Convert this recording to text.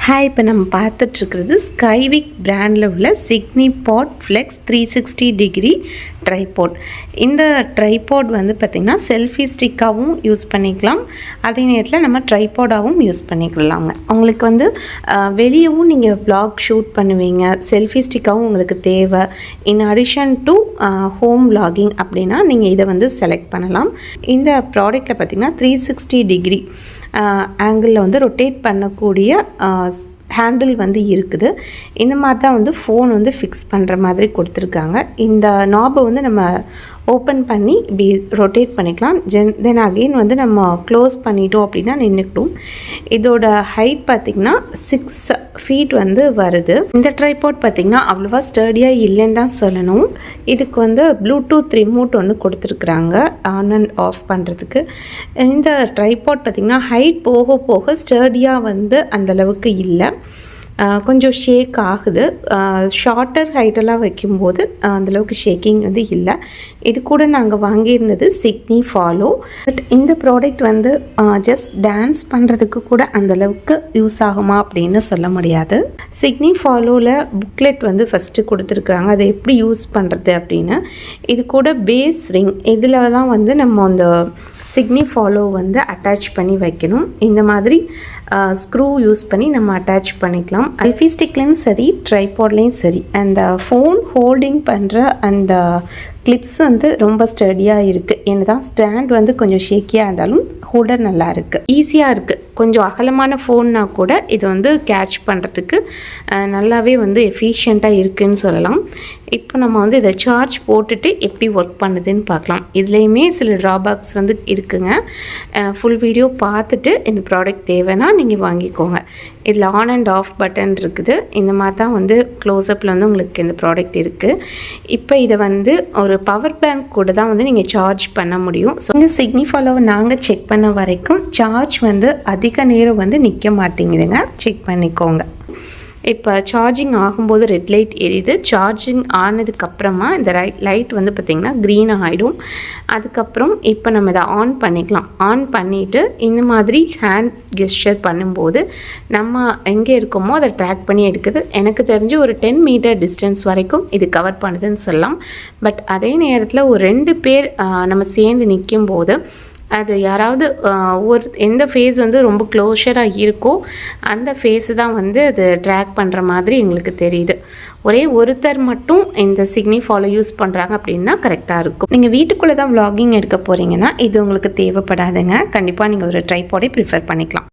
Hi, இப்போ நம்ம பார்த்துட்ருக்கிறது ஸ்கைவிக் பிராண்டில் உள்ள சிக்னிபாட் ஃப்ளெக்ஸ் 360 டிகிரி ட்ரைபாட். இந்த ட்ரைபாட் வந்து பார்த்திங்கன்னா செல்ஃபி ஸ்டிக்காகவும் யூஸ் பண்ணிக்கலாம், அதே நேரத்தில் நம்ம ட்ரைபாடாகவும் யூஸ் பண்ணிக்கலாங்க. உங்களுக்கு வந்து வெளியவும் நீங்கள் vlog ஷூட் பண்ணுவீங்க, செல்ஃபி ஸ்டிக்காகவும் உங்களுக்கு தேவை. In addition to home vlogging அப்படின்னா நீங்கள் இதை வந்து செலக்ட் பண்ணலாம். இந்த ப்ராடக்ட்டில் பார்த்திங்கன்னா 360 டிகிரி ஆங்கிளில் வந்து ரொட்டேட் பண்ணக்கூடிய ஹேண்டில் வந்து இருக்குது. இந்த மாதிரி தான் வந்து ஃபோன் வந்து ஃபிக்ஸ் பண்ணுற மாதிரி கொடுத்துருக்காங்க. இந்த நாபை வந்து நம்ம ஓப்பன் பண்ணி இப்படி ரொட்டேட் பண்ணிக்கலாம். தென் அகெயின் வந்து நம்ம க்ளோஸ் பண்ணிட்டோம் அப்படின்னா நின்றுக்கிட்டோம். இதோட ஹைட் பார்த்திங்கன்னா 6 feet வந்து வருது. இந்த ட்ரைபாட் பார்த்திங்கன்னா அவ்வளோவா ஸ்டர்டியாக இல்லைன்னு தான் சொல்லணும். இதுக்கு வந்து ப்ளூடூத் ரிமோட் ஒன்று கொடுத்துருக்குறாங்க ஆன் அண்ட் ஆஃப் பண்ணுறதுக்கு. இந்த ட்ரைபாட் பார்த்திங்கன்னா ஹைட் போக போக ஸ்டர்டியாக வந்து அந்தளவுக்கு இல்லை, கொஞ்சம் ஷேக் ஆகுது. ஷார்ட்டர் ஹைட்டெல்லாம் வைக்கும்போது அந்தளவுக்கு ஷேக்கிங் வந்து இல்லை. இது கூட நாங்கள் வாங்கியிருந்தது சிக்னி ஃபாலோ. பட் இந்த ப்ராடக்ட் வந்து ஜஸ்ட் டான்ஸ் பண்ணுறதுக்கு கூட அந்தளவுக்கு யூஸ் ஆகுமா அப்படின்னு சொல்ல முடியாது. சிக்னி ஃபாலோவில் புக்லெட் வந்து ஃபஸ்ட்டு கொடுத்துருக்குறாங்க, அதை எப்படி யூஸ் பண்ணுறது அப்படின்னு. இது கூட பேஸ் ரிங் இதில் தான் வந்து நம்ம அந்த சிக்னி ஃபாலோ வந்து அட்டாச் பண்ணி வைக்கணும். இந்த மாதிரி ஸ்க்ரூ யூஸ் பண்ணி நம்ம அட்டாச் பண்ணிக்கலாம். செல்ஃபி ஸ்டிக்லேயும் சரி, ட்ரைபாட்லேயும் சரி, அந்த ஃபோன் ஹோல்டிங் பண்ணுற அந்த கிளிப்ஸ் வந்து ரொம்ப ஸ்டடியாக இருக்குது. என்ன தான் ஸ்டாண்ட் வந்து கொஞ்சம் ஷேக்கியாக இருந்தாலும் ஹோல்டர் நல்லா இருக்குது, ஈஸியாக இருக்குது. கொஞ்சம் அகலமான ஃபோன்னா கூட இது வந்து கேட்ச் பண்ணுறதுக்கு நல்லாவே வந்து எஃபிஷியண்ட்டாக இருக்குதுன்னு சொல்லலாம். இப்போ நம்ம வந்து இதை சார்ஜ் போட்டுட்டு எப்படி ஒர்க் பண்ணுதுன்னு பார்க்கலாம். இதுலேயுமே சில ட்ராபேக்ஸ் வந்து இருக்குங்க. ஃபுல் வீடியோ பார்த்துட்டு இந்த ப்ராடக்ட் தேவைன்னா நீங்கள் வாங்கிக்கோங்க. இதில் ஆன் அண்ட் ஆஃப் பட்டன் இருக்குது. இந்த மாதிரி தான் வந்து க்ளோஸ்அப்பில் வந்து உங்களுக்கு இந்த ப்ராடக்ட் இருக்குது. இப்போ இதை வந்து ஒரு பவர் பேங்க் கூட தான் வந்து நீங்கள் சார்ஜ் பண்ண முடியும். ஸோ இந்த சிக்னி ஃபாலோவை நாங்கள் செக் பண்ண வரைக்கும் சார்ஜ் வந்து அதிக நேரம் வந்து நிற்க மாட்டேங்குதுங்க, செக் பண்ணிக்கோங்க. இப்போ சார்ஜிங் ஆகும்போது ரெட் லைட் எரியுது. சார்ஜிங் ஆனதுக்கப்புறமா இந்த லைட் வந்து பார்த்திங்கன்னா க்ரீன் ஆகிடும். அதுக்கப்புறம் இப்போ நம்ம இதை ஆன் பண்ணிக்கலாம். ஆன் பண்ணிவிட்டு இந்த மாதிரி ஹேண்ட் கெஸ்டர் பண்ணும்போது நம்ம எங்கே இருக்கோமோ அதை ட்ராக் பண்ணி எடுக்குது. எனக்கு தெரிஞ்சு ஒரு 10 மீட்டர் டிஸ்டன்ஸ் வரைக்கும் இது கவர் பண்ணுதுன்னு சொல்லலாம். பட் அதே நேரத்தில் ஒரு 2 பேர் நம்ம சேர்ந்து நிற்கும்போது அது யாராவது எந்த ஃபேஸ் வந்து ரொம்ப க்ளோஷராக இருக்கோ அந்த ஃபேஸு தான் வந்து அது ட்ராக் பண்ணுற மாதிரி எங்களுக்கு தெரியுது. ஒரே ஒருத்தர் மட்டும் இந்த சிக்னி ஃபாலோ யூஸ் பண்ணுறாங்க அப்படின்னா கரெக்டாக இருக்கும். நீங்கள் வீட்டுக்குள்ளே தான் vlogging எடுக்க போகிறீங்கன்னா இது உங்களுக்கு தேவைப்படாதுங்க. கண்டிப்பாக நீங்கள் ஒரு ட்ரைபாடை ப்ரிஃபர் பண்ணிக்கலாம்.